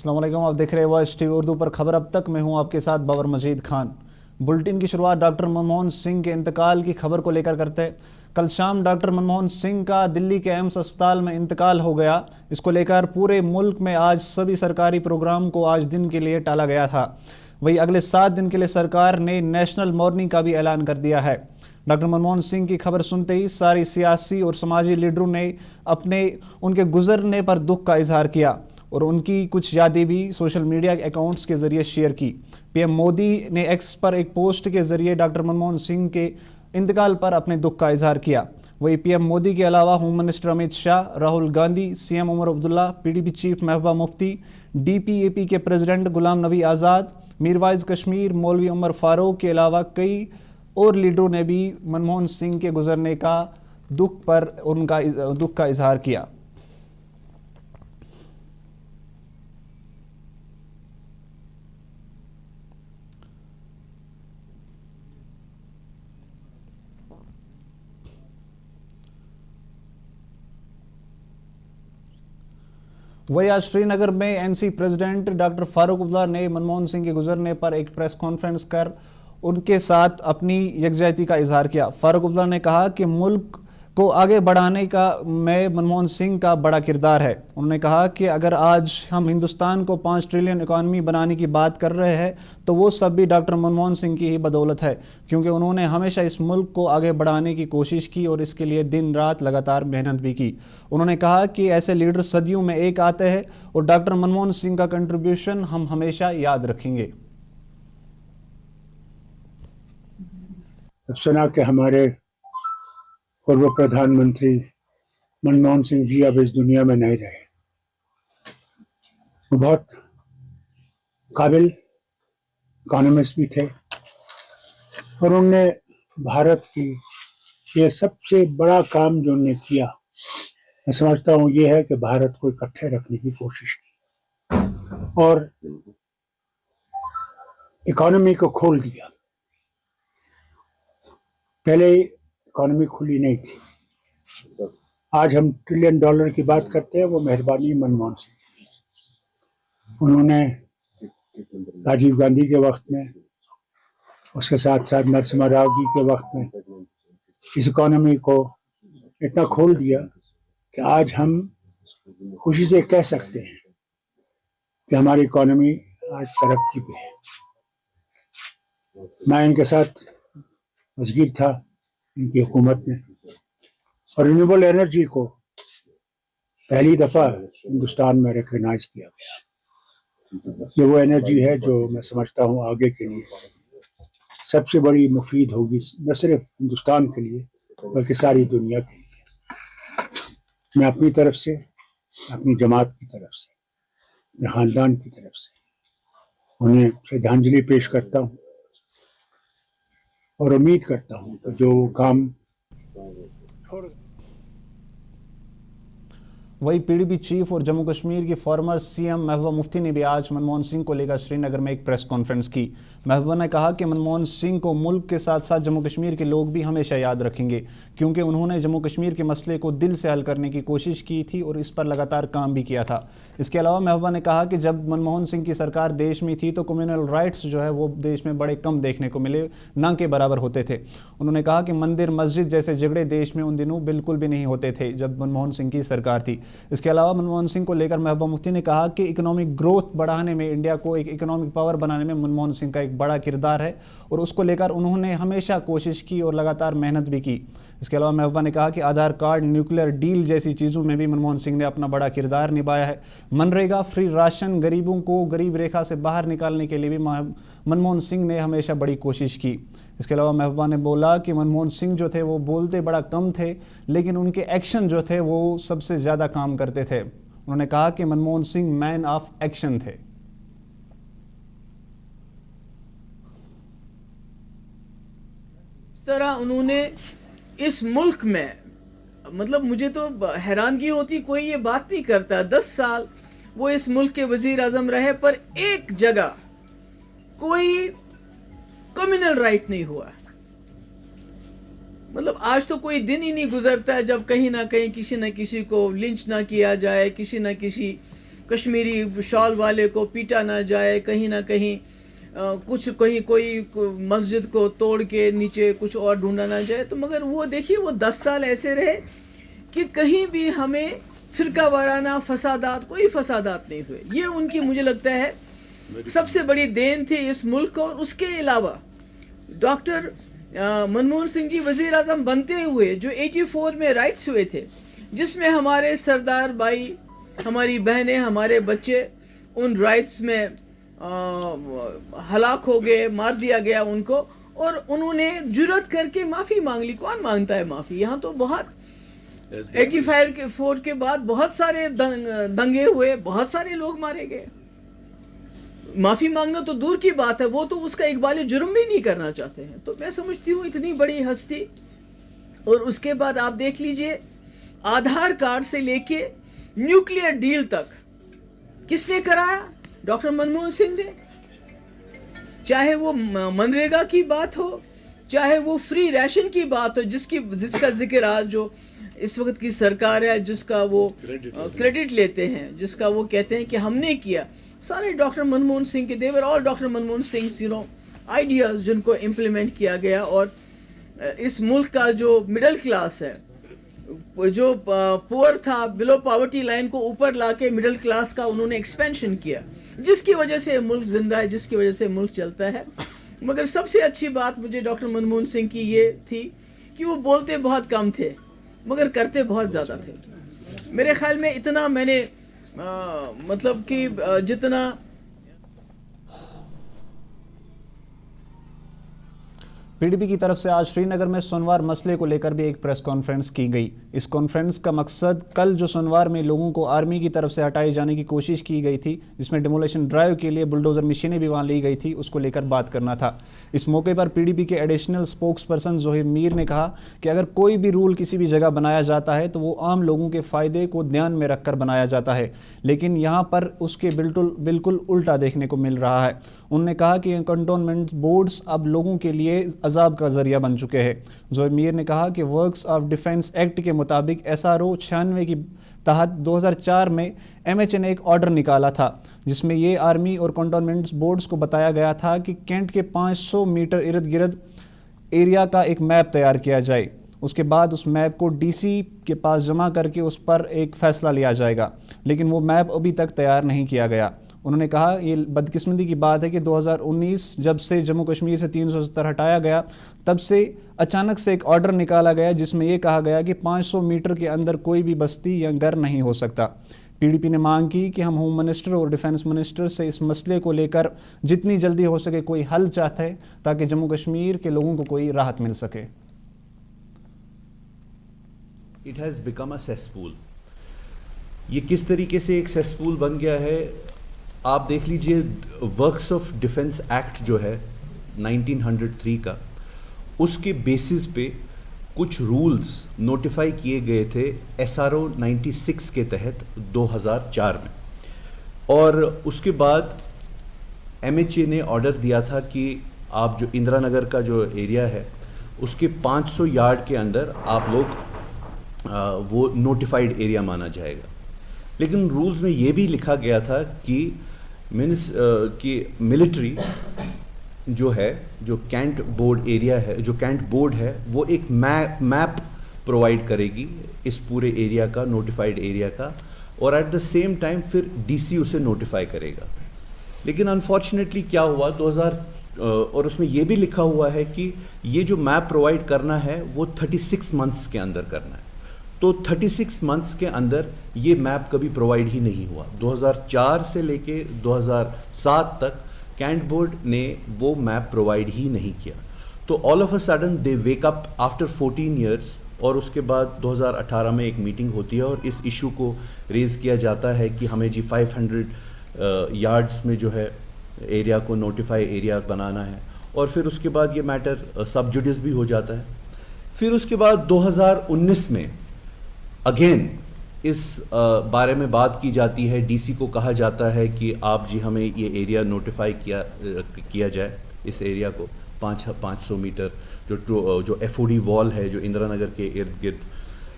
अस्सलाम वालेकुम, आप देख रहे हैं वॉइस टीवी उर्दू पर खबर। अब तक मैं हूं आपके साथ बाबर मजीद खान। बुलेटिन की शुरुआत डॉक्टर मनमोहन सिंह के इंतकाल की खबर को लेकर करते हैं। कल शाम डॉक्टर मनमोहन सिंह का दिल्ली के एम्स अस्पताल में इंतकाल हो गया। इसको लेकर पूरे मुल्क में आज सभी सरकारी प्रोग्राम को आज दिन के लिए टाला गया था। वहीं अगले 7 दिन के लिए सरकार ने नेशनल मॉर्निंग का भी ऐलान कर दिया है। डॉक्टर मनमोहन सिंह की खबर सुनते ही सारी सियासी और समाजी लीडरों ने उनके गुजरने पर दुख का इजहार किया और उनकी कुछ यादें भी सोशल मीडिया अकाउंट्स के जरिए शेयर की। पीएम मोदी ने एक्स पर एक पोस्ट के जरिए डॉक्टर मनमोहन सिंह के इंतकाल पर अपने दुख का इजहार किया। वहीं पीएम मोदी के अलावा home minister Amit Shah, Rahul Gandhi, CM Omar Abdullah, PDP chief Mehbooba Mufti, DPAP के प्रेसिडेंट गुलाम नबी आज़ाद, मीरवाइज कश्मीर, मौलवी उमर फारूक के अलावा कई और लीडरों ने भी मनमोहन सिंह के गुजरने का उनका दुख का इजहार किया। वही आज श्रीनगर में NC president doctor Farooq Abdullah ने मनमोहन सिंह के गुजरने पर एक प्रेस कॉन्फ्रेंस कर उनके साथ अपनी यकजहती का इजहार किया। फारूक अब्दुल्ला ने कहा कि मुल्क को आगे बढ़ाने में मनमोहन सिंह का बड़ा किरदार है। उन्होंने कहा कि अगर आज हम हिंदुस्तान को 5 ट्रिलियन इकॉनमी बनाने की बात कर रहे हैं तो वो सब भी डॉक्टर मनमोहन सिंह की ही बदौलत है, क्योंकि उन्होंने हमेशा इस मुल्क को आगे बढ़ाने की कोशिश की और इसके लिए दिन रात लगातार मेहनत भी की। उन्होंने कहा कि ऐसे लीडर सदियों में एक आते हैं और डॉक्टर मनमोहन सिंह का कंट्रीब्यूशन हम हमेशा याद रखेंगे। सुना कि हमारे पूर्व प्रधानमंत्री मनमोहन सिंह जी अब इस दुनिया में नहीं रहे। वो बहुत काबिल इकोनॉमिस्ट भी थे और उनने भारत की ये सबसे बड़ा काम जो उन्होंने किया, मैं समझता हूँ ये है कि भारत को इकट्ठे रखने की कोशिश की और इकोनॉमी को खोल दिया। पहले इकोनॉमी खुली नहीं थी। आज हम ट्रिलियन डॉलर की बात करते हैं, वो मेहरबानी मनमोहन सिंह। उन्होंने राजीव गांधी के वक्त में, उसके साथ साथ नरसिम्हा राव जी के वक्त में इस इकोनॉमी को इतना खोल दिया कि आज हम खुशी से कह सकते हैं कि हमारी इकोनॉमी आज तरक्की पे है। मैं इनके साथ वज़ीर था इनकी हुकूमत में और रिन्यूएबल एनर्जी को पहली दफ़ा हिंदुस्तान में रिकग्नाइज किया गया। ये वो एनर्जी है जो मैं समझता हूँ आगे के लिए सबसे बड़ी मुफीद होगी, न सिर्फ हिंदुस्तान के लिए बल्कि सारी दुनिया के लिए। मैं अपनी तरफ से, अपनी जमात की तरफ से, अपने ख़ानदान की तरफ से उन्हें श्रद्धांजलि पेश करता हूँ और उम्मीद करता हूँ कि जो काम वही पीडीपी चीफ और जम्मू कश्मीर की फॉर्मर सीएम महबूबा मुफ्ती ने भी आज मनमोहन सिंह को लेकर श्रीनगर में एक प्रेस कॉन्फ्रेंस की। महबूबा ने कहा कि मनमोहन सिंह को मुल्क के साथ साथ जम्मू कश्मीर के लोग भी हमेशा याद रखेंगे, क्योंकि उन्होंने जम्मू कश्मीर के मसले को दिल से हल करने की कोशिश की थी और इस पर लगातार काम भी किया था। इसके अलावा महबूबा ने कहा कि जब मनमोहन सिंह की सरकार देश में थी तो कम्युनल राइट्स जो है वो देश में बड़े कम देखने को मिले, ना के बराबर होते थे। उन्होंने कहा कि मंदिर मस्जिद जैसे झगड़े देश में उन दिनों बिल्कुल भी नहीं होते थे जब मनमोहन सिंह की सरकार थी। इसके अलावा मनमोहन सिंह को लेकर महबूबा मुफ्ती ने कहा कि इकोनॉमिक ग्रोथ बढ़ाने में, इंडिया को एक इकोनॉमिक पावर बनाने में मनमोहन सिंह का एक बड़ा किरदार है और उसको लेकर उन्होंने हमेशा कोशिश की और लगातार मेहनत भी की। इसके अलावा महबूबा ने कहा कि आधार कार्ड, न्यूक्लियर डील जैसी चीज़ों में भी मनमोहन सिंह ने अपना बड़ा किरदार निभाया है। मनरेगा, फ्री राशन, गरीबों को गरीब रेखा से बाहर निकालने के लिए भी मनमोहन सिंह ने हमेशा बड़ी कोशिश की। इसके अलावा महबूबा ने बोला कि मनमोहन सिंह जो थे वो बोलते बड़ा कम थे, लेकिन उनके एक्शन जो थे वो सबसे ज़्यादा काम करते थे। उन्होंने कहा कि Manmohan Singh man of action थे। इस तरह उन्होंने इस मुल्क में, मतलब मुझे तो हैरानगी होती, कोई ये बात नहीं करता। 10 साल वो इस मुल्क के वजीर आजम रहे, पर एक जगह कोई कम्युनल राइट नहीं हुआ। मतलब आज तो कोई दिन ही नहीं गुजरता है जब कहीं ना कहीं किसी न किसी को लिंच ना किया जाए, किसी न किसी कश्मीरी शॉल वाले को पीटा ना जाए, कहीं ना कहीं कहीं कोई मस्जिद को तोड़ के नीचे कुछ और ढूंढा ना जाए। तो मगर वो देखिए, वो 10 साल ऐसे रहे कि कहीं भी हमें फिरका वाराना फसादात, कोई फसादात नहीं हुए। ये उनकी मुझे लगता है सबसे बड़ी देन थी इस मुल्क को। और उसके अलावा डॉक्टर मनमोहन सिंह जी वज़ीर आज़म बनते हुए जो 84 में राइट्स हुए थे, जिसमें हमारे सरदार भाई, हमारी बहनें, हमारे बच्चे उन राइट्स में हलाक हो गए, मार दिया गया उनको, और उन्होंने जुर्रत करके माफ़ी मांग ली। कौन मांगता है माफ़ी? यहाँ तो बहुत 84 के बाद बहुत सारे दंगे हुए, बहुत सारे लोग मारे गए। माफ़ी मांगना तो दूर की बात है, वो तो उसका इकबाल जुर्म भी नहीं करना चाहते हैं। तो मैं समझती हूँ इतनी बड़ी हस्ती। और उसके बाद आप देख लीजिए, आधार कार्ड से लेके न्यूक्लियर डील तक किसने कराया? डॉक्टर मनमोहन सिंह ने। चाहे वो मनरेगा की बात हो, चाहे वो फ्री राशन की बात हो, जिसका जिक्र आज जो इस वक्त की सरकार है, जिसका वो क्रेडिट लेते हैं, जिसका वो कहते हैं कि हमने किया, सारे डॉक्टर मनमोहन सिंह के, they were all doctor Manmohan Singh ideas जिनको इम्प्लीमेंट किया गया। और इस मुल्क का जो मिडिल क्लास है, जो पुअर था, बिलो पॉवर्टी लाइन को ऊपर लाके मिडिल क्लास का उन्होंने एक्सपेंशन किया, जिसकी वजह से मुल्क जिंदा है, जिसकी वजह से मुल्क चलता है। मगर सबसे अच्छी बात मुझे डॉक्टर मनमोहन सिंह की ये थी कि वो बोलते बहुत कम थे मगर करते बहुत ज़्यादा थे। मेरे ख्याल में इतना मैंने मतलब कि जितना पीडीपी की तरफ से आज श्रीनगर में सोनवार मसले को लेकर भी एक प्रेस कॉन्फ्रेंस की गई। इस कॉन्फ्रेंस का मकसद कल जो सोनवार में लोगों को आर्मी की तरफ से हटाए जाने की कोशिश की गई थी, जिसमें डिमोलेशन ड्राइव के लिए बुलडोजर मशीनें भी वहां ली गई थी, उसको लेकर बात करना था। इस मौके पर पीडीपी के additional spokes person Zohaib Mir ने कहा कि अगर कोई भी रूल किसी भी जगह बनाया जाता है तो वो आम लोगों के फ़ायदे को ध्यान में रखकर बनाया जाता है, लेकिन यहाँ पर उसके बिल्कुल उल्टा देखने को मिल रहा है। उन्होंने कहा कि कंटोनमेंट बोर्ड्स अब लोगों के लिए अजाब का जरिया बन चुके हैं। जोहिब मीर ने कहा कि वर्क्स ऑफ डिफेंस एक्ट के मुताबिक SRO 96 की तहत 2004 में MH ने एक ऑर्डर निकाला था, जिसमें ये आर्मी और कंटोनमेंट बोर्ड्स को बताया गया था कि कैंट के 500 मीटर इर्द गिर्द एरिया का एक मैप तैयार किया जाए। उसके बाद उस मैप को DC के पास जमा करके उस पर एक फ़ैसला लिया जाएगा, लेकिन वो मैप अभी तक तैयार नहीं किया गया। उन्होंने कहा ये बदकिस्मती की बात है कि 2019 जब से जम्मू कश्मीर से 370 हटाया गया, तब से अचानक से एक ऑर्डर निकाला गया जिसमें ये कहा गया कि 500 मीटर के अंदर कोई भी बस्ती या घर नहीं हो सकता। पीडीपी ने मांग की कि हम होम मिनिस्टर और डिफेंस मिनिस्टर से इस मसले को लेकर जितनी जल्दी हो सके कोई हल चाहते हैं, ताकि जम्मू कश्मीर के लोगों को कोई राहत मिल सके। It has become a cesspool. ये किस तरीके से एक सेसपूल बन गया है, आप देख लीजिए। वर्क्स ऑफ डिफेंस एक्ट जो है 1903 का, उसके बेसिस पे कुछ रूल्स नोटिफाई किए गए थे SRO 96 के तहत 2004 में, और उसके बाद MHA ने ऑर्डर दिया था कि आप जो इंदिरा नगर का जो एरिया है उसके 500 यार्ड के अंदर आप लोग वो नोटिफाइड एरिया माना जाएगा। लेकिन रूल्स में ये भी लिखा गया था कि मिलिट्री जो है, जो कैंट बोर्ड एरिया है, जो कैंट बोर्ड है, वो एक मैप प्रोवाइड करेगी इस पूरे एरिया का, नोटिफाइड एरिया का, और एट द सेम टाइम फिर DC उसे नोटिफाई करेगा। लेकिन अनफॉर्चुनेटली क्या हुआ 2000 और उसमें ये भी लिखा हुआ है कि ये जो मैप प्रोवाइड करना है वो 36 मंथ्स के अंदर करना है। तो 36 मंथ्स के अंदर ये मैप कभी प्रोवाइड ही नहीं हुआ। 2004 से लेके 2007 तक कैंट बोर्ड ने वो मैप प्रोवाइड ही नहीं किया। तो all of a sudden they wake up after 14 years, और उसके बाद 2018 में एक मीटिंग होती है और इस इशू को रेज़ किया जाता है कि हमें जी 500 यार्ड्स में जो है एरिया को नोटिफाई एरिया बनाना है, और फिर उसके बाद ये मैटर सब जुडिस भी हो जाता है। फिर उसके बाद 2019 में अगेन इस बारे में बात की जाती है, DC को कहा जाता है कि आप जी हमें ये एरिया नोटिफाई किया जाए, इस एरिया को 500 मीटर जो FOD वॉल है जो इंदिरा नगर के इर्द गिर्द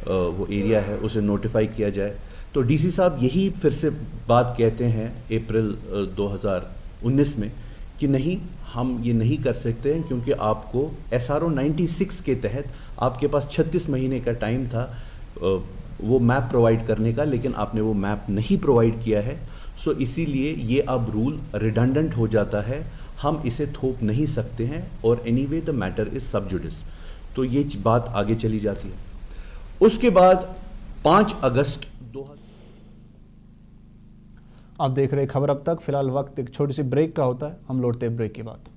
वो एरिया है उसे नोटिफाई किया जाए। तो डीसी साहब यही फिर से बात कहते हैं अप्रैल 2019 में कि नहीं, हम ये नहीं कर सकते हैं क्योंकि आपको SRO 96 के तहत आपके पास 36 महीने का टाइम था वो मैप प्रोवाइड करने का, लेकिन आपने वो मैप नहीं प्रोवाइड किया है। सो इसीलिए ये अब रूल रिडंडेंट हो जाता है, हम इसे थोप नहीं सकते हैं और एनीवे द मैटर इज सब जुडिस। तो ये बात आगे चली जाती है। उसके बाद 5 अगस्त 2000 आप देख रहे खबर अब तक। फिलहाल वक्त एक छोटी सी ब्रेक का होता है, हम लौटते हैं ब्रेक के बाद।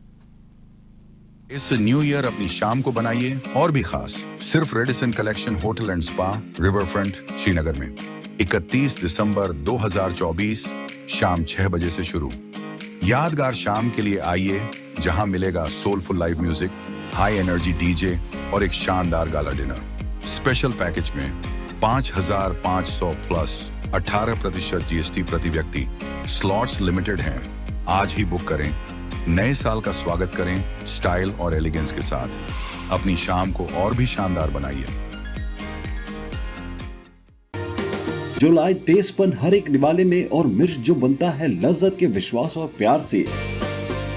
इस न्यू ईयर अपनी शाम को बनाइए और भी खास, सिर्फ Radisson collection hotel and spa, river front, Srinagar में 31 दिसंबर 2024 शाम 6 बजे से शुरू। यादगार शाम के लिए आइए, जहां मिलेगा soulful live music, high energy DJ और एक शानदार गाला डिनर। स्पेशल पैकेज में 5,500 प्लस 18% GST प्रति व्यक्ति। स्लॉट्स लिमिटेड हैं, आज ही बुक करें। नए साल का स्वागत करें स्टाइल और एलिगेंस के साथ। अपनी शाम को और भी शानदार बनाइए। जो लाए तेजपन हर एक निवाले में और मिर्च जो बनता है लज्जत के विश्वास और प्यार से।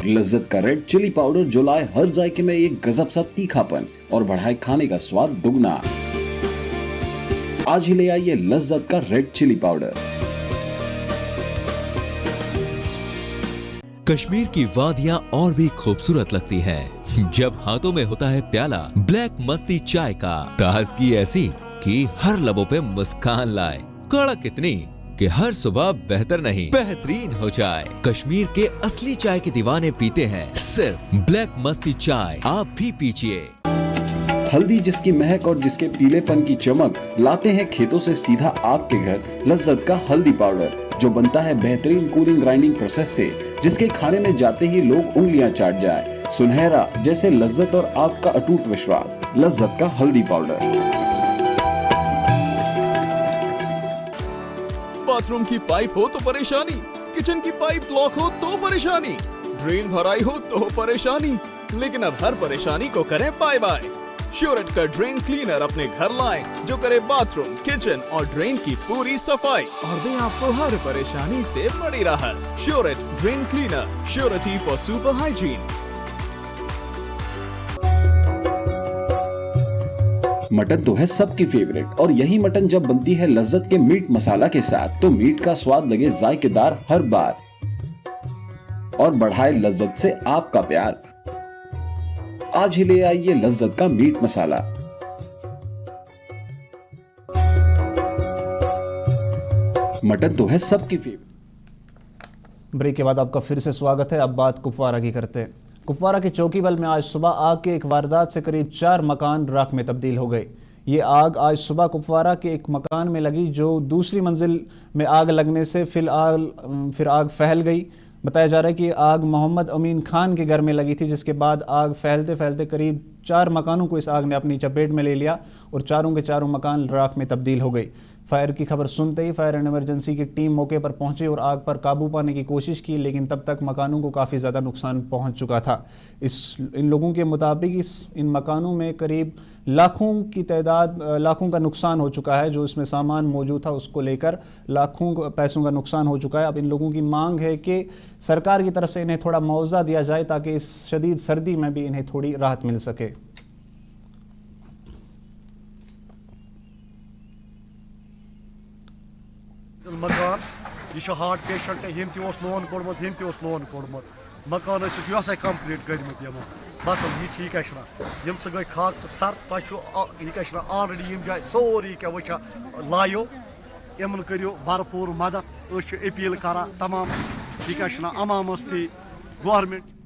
लज्जत का रेड चिली पाउडर जो लाए हर जायके में एक गजब सा तीखापन और बढ़ाए खाने का स्वाद दुगना। आज ही ले आइए लज्जत का रेड चिली पाउडर। कश्मीर की वादियां और भी खूबसूरत लगती हैं जब हाथों में होता है प्याला ब्लैक मस्ती चाय का। ताजगी ऐसी कि हर लबों पे मुस्कान लाए, कड़क इतनी कि हर सुबह बेहतर नहीं बेहतरीन हो जाए। कश्मीर के असली चाय के दीवाने पीते हैं सिर्फ ब्लैक मस्ती चाय, आप भी पीजिए। हल्दी जिसकी महक और जिसके पीलेपन की चमक लाते हैं खेतों से सीधा आपके घर। लज्जत का हल्दी पाउडर जो बनता है बेहतरीन कूलिंग ग्राइंडिंग प्रोसेस से, जिसके खाने में जाते ही लोग उंगलियां चाट जाए। सुनहरा जैसे लज्जत और आपका अटूट विश्वास। लज्जत का हल्दी पाउडर। बाथरूम की पाइप हो तो परेशानी, किचन की पाइप ब्लॉक हो तो परेशानी, ड्रेन भराई हो तो परेशानी, लेकिन अब हर परेशानी को करें बाय बाय। श्योरेट का ड्रेन क्लीनर अपने घर लाएं जो करे बाथरूम, किचन और ड्रेन की पूरी सफाई और दे आपको हर परेशानी से बड़ी राहत। श्योरेट drain cleaner, surety for super hygiene. Mutton तो है सबकी फेवरेट और यही मटन जब बनती है लज्जत के मीट मसाला के साथ तो मीट का स्वाद लगे जायकेदार हर बार और बढ़ाए लज्जत से आपका प्यार। आज ही ले आइए लज्जत का मीट मसाला। मटन तो है सबकी फेवरेट। ब्रेक के बाद आपका फिर से स्वागत है। अब बात कुपवारा की करते हैं। कुपवारा के चौकीबल में आज सुबह आग के एक वारदात से करीब 4 मकान राख में तब्दील हो गए। ये आग आज सुबह कुपवारा के एक मकान में लगी, जो दूसरी मंजिल में आग लगने से फिर आग फैल गई। बताया जा रहा है कि आग मोहम्मद अमीन खान के घर में लगी थी, जिसके बाद आग फैलते फैलते करीब 4 मकानों को इस आग ने अपनी चपेट में ले लिया और चारों के चारों मकान राख में तब्दील हो गई। फायर की खबर सुनते ही फायर एंड इमरजेंसी की टीम मौके पर पहुंची और आग पर काबू पाने की कोशिश की, लेकिन तब तक मकानों को काफ़ी ज़्यादा नुकसान पहुंच चुका था। इन लोगों के मुताबिक इन मकानों में करीब लाखों का नुकसान हो चुका है। जो इसमें सामान मौजूद था उसको लेकर लाखों पैसों का नुकसान हो चुका है। अब इन लोगों की मांग है कि सरकार की तरफ से इन्हें थोड़ा मुआवजा दिया जाए ताकि इस शदीद सर्दी में भी इन्हें थोड़ी राहत मिल सके। मकान यह हार्ट पेशेंट यम लोन कोड़मुत यम लोन कोड़मुत मकान यह कम्प्लीट कर्मुत यमो बस यह कशना यम सह गई खाक तो सर तुह कशना ऑलरेडी यम जाए सोरी क्या वचा लायो यमन करियो भरपूर मदद अपील करा तमाम यह कशना अमामस थी गवर्नमेंट।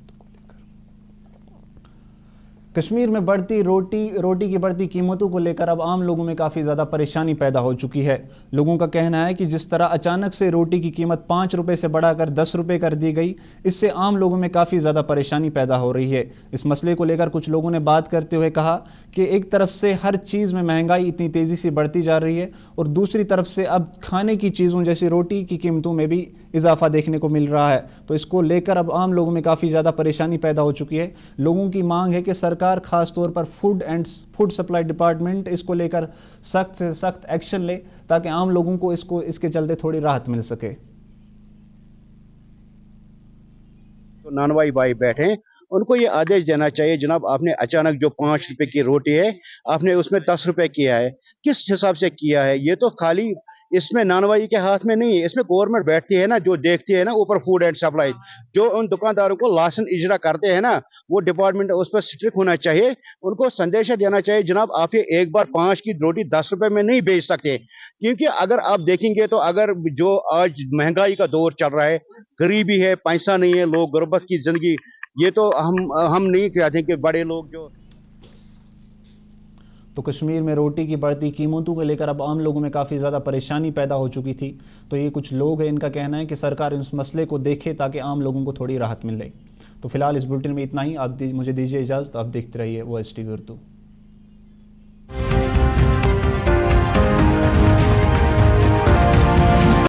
कश्मीर में बढ़ती रोटी की बढ़ती कीमतों को लेकर अब आम लोगों में काफ़ी ज़्यादा परेशानी पैदा हो चुकी है। लोगों का कहना है कि जिस तरह अचानक से रोटी की कीमत 5 रुपये से बढ़ाकर 10 रुपये कर दी गई, इससे आम लोगों में काफ़ी ज़्यादा परेशानी पैदा हो रही है। इस मसले को लेकर कुछ लोगों ने बात करते हुए कहा कि एक तरफ से हर चीज़ में महंगाई इतनी तेज़ी से बढ़ती जा रही है और दूसरी तरफ से अब खाने की चीज़ों जैसे रोटी की कीमतों में भी इजाफा देखने को मिल रहा है। तो इसको लेकर अब आम लोगों में काफ़ी ज़्यादा परेशानी पैदा हो चुकी है। लोगों की मांग है कि सरकार खास तौर पर फूड सप्लाई डिपार्टमेंट इसको लेकर सख्त से सख्त एक्शन ले ताकि आम लोगों को इसके चलते थोड़ी राहत मिल सके। तो नानवाई भाई बैठे हैं, उनको ये आदेश देना चाहिए, जनाब आपने अचानक जो 5 रुपए की रोटी है आपने उसमें 10 रुपए किया है, किस हिसाब से किया है? ये तो खाली इसमें नानवाई के हाथ में नहीं है, इसमें गवर्नमेंट बैठती है ना, जो देखती है ना ऊपर फूड एंड सप्लाई, जो उन दुकानदारों को लाइसेंस इजरा करते हैं ना, वो डिपार्टमेंट उस पर स्ट्रिक्ट होना चाहिए। उनको संदेश देना चाहिए, जनाब आप ये एक बार 5 की रोटी 10 रुपए में नहीं बेच सकते, क्योंकि अगर आप देखेंगे तो अगर जो आज महंगाई का दौर चल रहा है, गरीबी है, पैसा नहीं है, लोग गुर्बत की जिंदगी, ये तो हम नहीं कहते कि बड़े लोग जो। तो कश्मीर में रोटी की बढ़ती कीमतों को लेकर अब आम लोगों में काफ़ी ज़्यादा परेशानी पैदा हो चुकी थी। तो ये कुछ लोग हैं, इनका कहना है कि सरकार इस मसले को देखे ताकि आम लोगों को थोड़ी राहत मिले। तो फिलहाल इस बुलेटिन में इतना ही। आप मुझे दीजिए इजाज़त, आप देखते रहिए OSTV उर्दू।